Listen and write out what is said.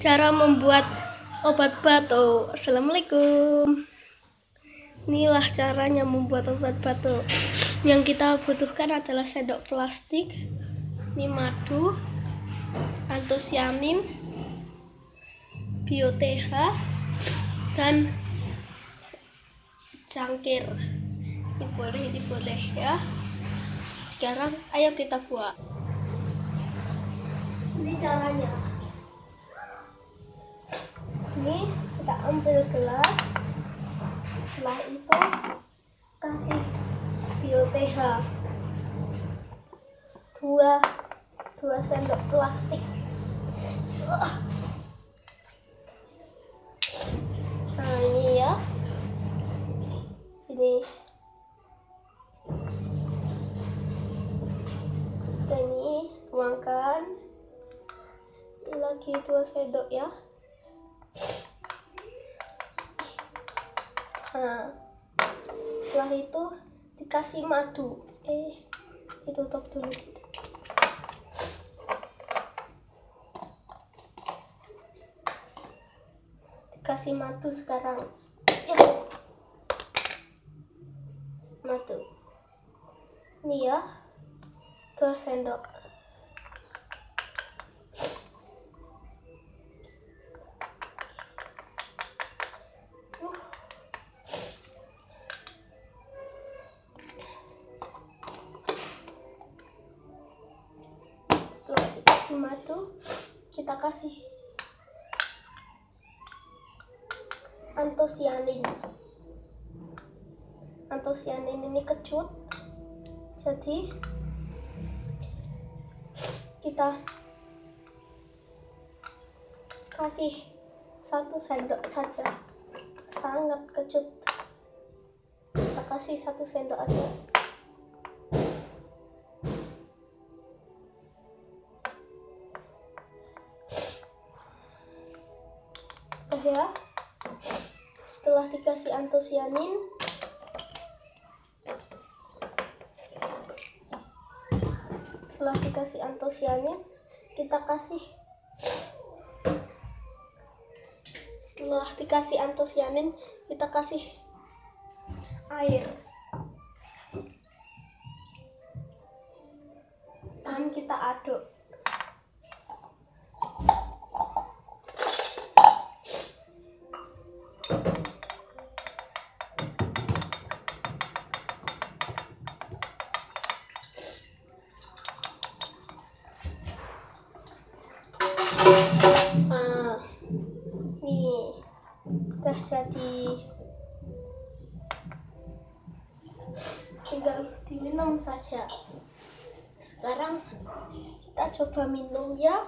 Cara membuat obat batuk. Assalamualaikum. Inilah caranya membuat obat batuk. Yang kita butuhkan adalah sendok plastik, ini madu, antosianin, BioTH, dan cangkir. Ini boleh ya. Sekarang ayo kita buat. Ini caranya. Ini kita ambil gelas, setelah itu kasih BioTH 2 sendok plastik. Nah ini ya, ini kita ini tuangkan, ini lagi 2 sendok ya. Nah, setelah itu dikasih madu. Ditutup dulu gitu. Dikasih madu sekarang. Ya. Madu. Ini ya. 2 sendok. Setelah dikasih madu, kita kasih antosianin. Antosianin ini kecut, jadi kita kasih 1 sendok saja, sangat kecut. Kita kasih 1 sendok aja. Ya, setelah dikasih antosianin, kita kasih, air dan kita aduk. Nih udah jadi, tinggal diminum saja. Sekarang kita coba minum ya.